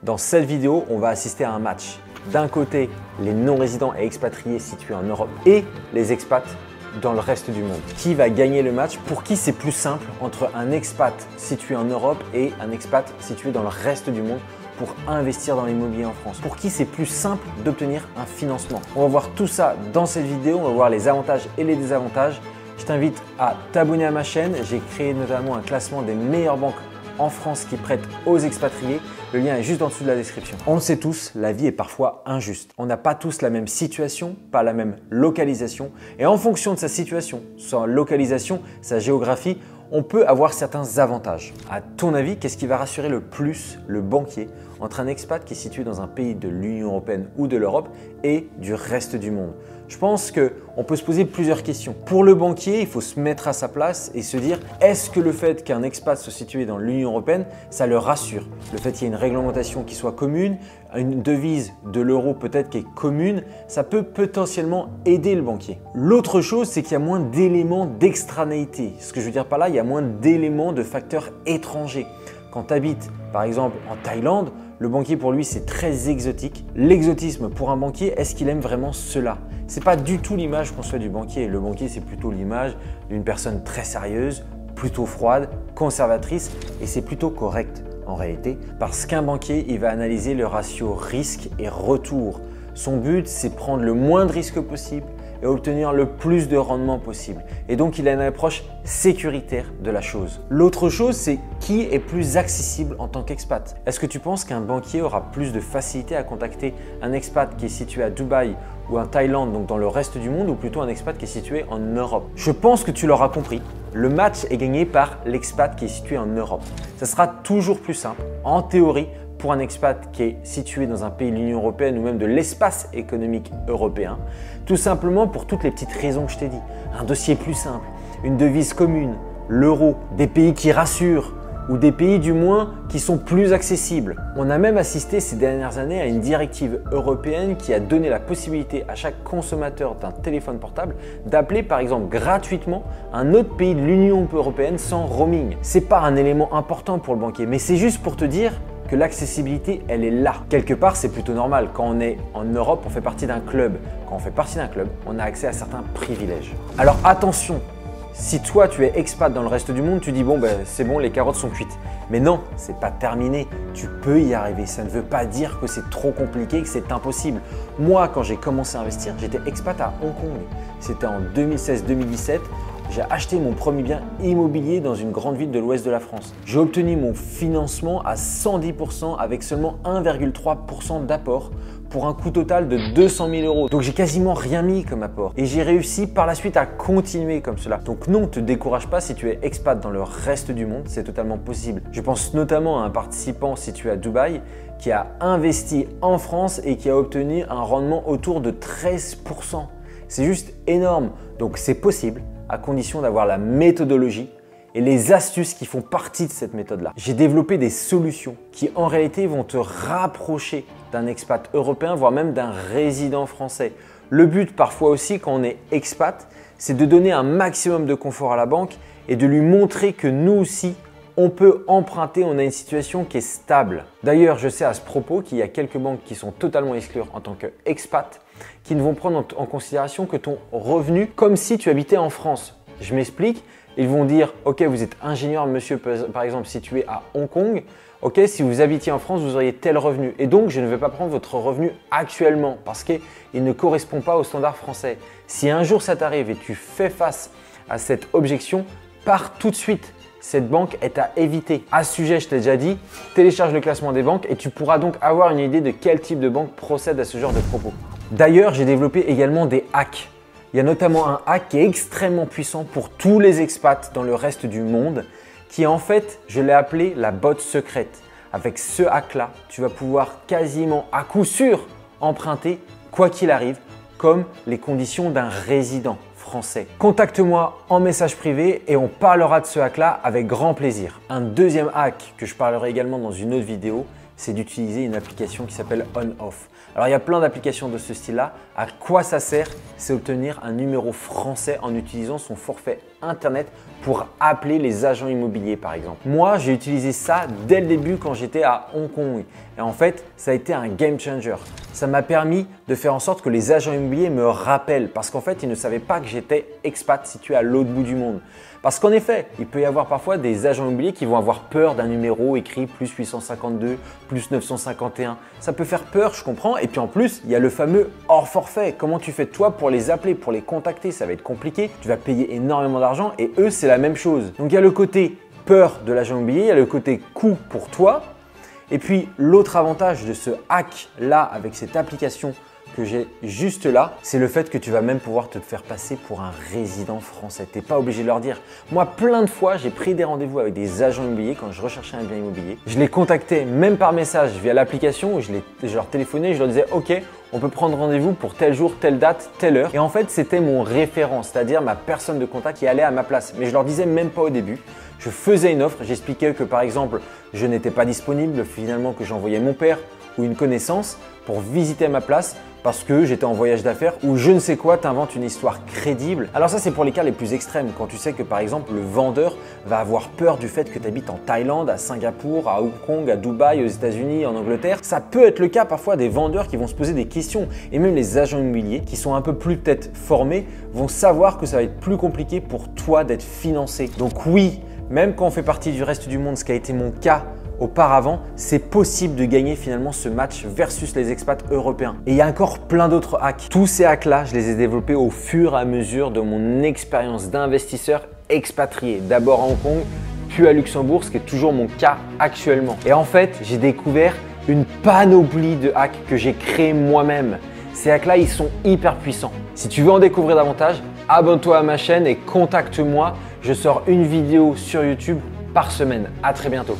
Dans cette vidéo, on va assister à un match. D'un côté, les non-résidents et expatriés situés en Europe et les expats dans le reste du monde. Qui va gagner le match? Pour qui c'est plus simple entre un expat situé en Europe et un expat situé dans le reste du monde pour investir dans l'immobilier en France? Pour qui c'est plus simple d'obtenir un financement? On va voir tout ça dans cette vidéo, on va voir les avantages et les désavantages. Je t'invite à t'abonner à ma chaîne. J'ai créé notamment un classement des meilleures banques en France qui prêtent aux expatriés. Le lien est juste en dessous de la description. On le sait tous, la vie est parfois injuste. On n'a pas tous la même situation, pas la même localisation. Et en fonction de sa situation, sa localisation, sa géographie, on peut avoir certains avantages. À ton avis, qu'est-ce qui va rassurer le plus le banquier entre un expat qui est situé dans un pays de l'Union européenne ou de l'Europe et du reste du monde? Je pense qu'on peut se poser plusieurs questions. Pour le banquier, il faut se mettre à sa place et se dire, est-ce que le fait qu'un expat soit situé dans l'Union européenne, ça le rassure? Le fait qu'il y ait une réglementation qui soit commune, une devise de l'euro peut-être qui est commune, ça peut potentiellement aider le banquier. L'autre chose, c'est qu'il y a moins d'éléments d'extranéité. Ce que je veux dire par là, il y a moins d'éléments de facteurs étrangers. Quand tu habites par exemple en Thaïlande, le banquier pour lui c'est très exotique. L'exotisme pour un banquier, est-ce qu'il aime vraiment cela? C'est pas du tout l'image qu'on se fait du banquier. Le banquier c'est plutôt l'image d'une personne très sérieuse, plutôt froide, conservatrice et c'est plutôt correct en réalité parce qu'un banquier il va analyser le ratio risque et retour. Son but c'est prendre le moins de risques possible et obtenir le plus de rendement possible. Et donc, il a une approche sécuritaire de la chose. L'autre chose, c'est qui est plus accessible en tant qu'expat. Est-ce que tu penses qu'un banquier aura plus de facilité à contacter un expat qui est situé à Dubaï ou en Thaïlande, donc dans le reste du monde, ou plutôt un expat qui est situé en Europe? Je pense que tu l'auras compris. Le match est gagné par l'expat qui est situé en Europe. Ça sera toujours plus simple, en théorie, pour un expat qui est situé dans un pays de l'Union européenne ou même de l'espace économique européen, tout simplement pour toutes les petites raisons que je t'ai dit. Un dossier plus simple, une devise commune, l'euro, des pays qui rassurent ou des pays du moins qui sont plus accessibles. On a même assisté ces dernières années à une directive européenne qui a donné la possibilité à chaque consommateur d'un téléphone portable d'appeler par exemple gratuitement un autre pays de l'Union européenne sans roaming. C'est pas un élément important pour le banquier, mais c'est juste pour te dire que l'accessibilité, elle est là. Quelque part, c'est plutôt normal. Quand on est en Europe, on fait partie d'un club. Quand on fait partie d'un club, on a accès à certains privilèges. Alors attention, si toi tu es expat dans le reste du monde, tu dis bon ben c'est bon, les carottes sont cuites. Mais non, c'est pas terminé. Tu peux y arriver. Ça ne veut pas dire que c'est trop compliqué, que c'est impossible. Moi, quand j'ai commencé à investir, j'étais expat à Hong Kong. C'était en 2016-2017. J'ai acheté mon premier bien immobilier dans une grande ville de l'ouest de la France. J'ai obtenu mon financement à 110% avec seulement 1,3% d'apport pour un coût total de 200 000 euros. Donc j'ai quasiment rien mis comme apport et j'ai réussi par la suite à continuer comme cela. Donc non, ne te décourage pas si tu es expat dans le reste du monde, c'est totalement possible. Je pense notamment à un participant situé à Dubaï qui a investi en France et qui a obtenu un rendement autour de 13%. C'est juste énorme. Donc c'est possible, à condition d'avoir la méthodologie et les astuces qui font partie de cette méthode-là. J'ai développé des solutions qui en réalité vont te rapprocher d'un expat européen, voire même d'un résident français. Le but parfois aussi quand on est expat, c'est de donner un maximum de confort à la banque et de lui montrer que nous aussi, on peut emprunter, on a une situation qui est stable. D'ailleurs, je sais à ce propos qu'il y a quelques banques qui sont totalement exclues en tant qu'expat, qui ne vont prendre en considération que ton revenu comme si tu habitais en France. Je m'explique, ils vont dire « Ok, vous êtes ingénieur, monsieur, par exemple, situé à Hong Kong. Ok, si vous habitiez en France, vous auriez tel revenu. Et donc, je ne vais pas prendre votre revenu actuellement parce qu'il ne correspond pas aux standards français. Si un jour ça t'arrive et tu fais face à cette objection, pars tout de suite. Cette banque est à éviter. À ce sujet, je t'ai déjà dit, télécharge le classement des banques et tu pourras donc avoir une idée de quel type de banque procède à ce genre de propos. D'ailleurs, j'ai développé également des hacks. Il y a notamment un hack qui est extrêmement puissant pour tous les expats dans le reste du monde, qui est en fait, je l'ai appelé la botte secrète. Avec ce hack-là, tu vas pouvoir quasiment à coup sûr emprunter, quoi qu'il arrive, comme les conditions d'un résident français. Contacte-moi en message privé et on parlera de ce hack-là avec grand plaisir. Un deuxième hack que je parlerai également dans une autre vidéo, c'est d'utiliser une application qui s'appelle On-Off. Alors il y a plein d'applications de ce style-là. À quoi ça sert? C'est obtenir un numéro français en utilisant son forfait internet pour appeler les agents immobiliers par exemple. Moi, j'ai utilisé ça dès le début quand j'étais à Hong Kong. Et en fait, ça a été un game changer. Ça m'a permis de faire en sorte que les agents immobiliers me rappellent parce qu'en fait, ils ne savaient pas que j'étais expat situé à l'autre bout du monde. Parce qu'en effet, il peut y avoir parfois des agents immobiliers qui vont avoir peur d'un numéro écrit plus 852, plus 951. Ça peut faire peur, je comprends. Et puis en plus, il y a le fameux hors forfait. Comment tu fais toi pour les appeler, pour les contacter? Ça va être compliqué. Tu vas payer énormément d'argent et eux, c'est la même chose. Donc il y a le côté peur de l'agent immobilier, il y a le côté coût pour toi. Et puis l'autre avantage de ce hack là avec cette application que j'ai juste là, c'est le fait que tu vas même pouvoir te faire passer pour un résident français. Tu n'es pas obligé de leur dire. Moi, plein de fois, j'ai pris des rendez-vous avec des agents immobiliers quand je recherchais un bien immobilier. Je les contactais même par message via l'application où je leur téléphonais, je leur disais « Ok, on peut prendre rendez-vous pour tel jour, telle date, telle heure. » Et en fait, c'était mon référent, c'est-à-dire ma personne de contact qui allait à ma place. Mais je leur disais même pas au début. Je faisais une offre, j'expliquais que par exemple, je n'étais pas disponible, finalement que j'envoyais mon père ou une connaissance pour visiter à ma place parce que j'étais en voyage d'affaires ou je ne sais quoi, t'inventes une histoire crédible. Alors ça, c'est pour les cas les plus extrêmes, quand tu sais que par exemple, le vendeur va avoir peur du fait que tu habites en Thaïlande, à Singapour, à Hong Kong, à Dubaï, aux États-Unis, en Angleterre. Ça peut être le cas parfois des vendeurs qui vont se poser des questions et même les agents immobiliers qui sont un peu plus peut-être formés vont savoir que ça va être plus compliqué pour toi d'être financé. Donc oui, même quand on fait partie du reste du monde, ce qui a été mon cas auparavant, c'est possible de gagner finalement ce match versus les expats européens. Et il y a encore plein d'autres hacks. Tous ces hacks-là, je les ai développés au fur et à mesure de mon expérience d'investisseur expatrié. D'abord à Hong Kong, puis à Luxembourg, ce qui est toujours mon cas actuellement. Et en fait, j'ai découvert une panoplie de hacks que j'ai créés moi-même. Ces hacks-là, ils sont hyper puissants. Si tu veux en découvrir davantage, abonne-toi à ma chaîne et contacte-moi. Je sors une vidéo sur YouTube par semaine. À très bientôt.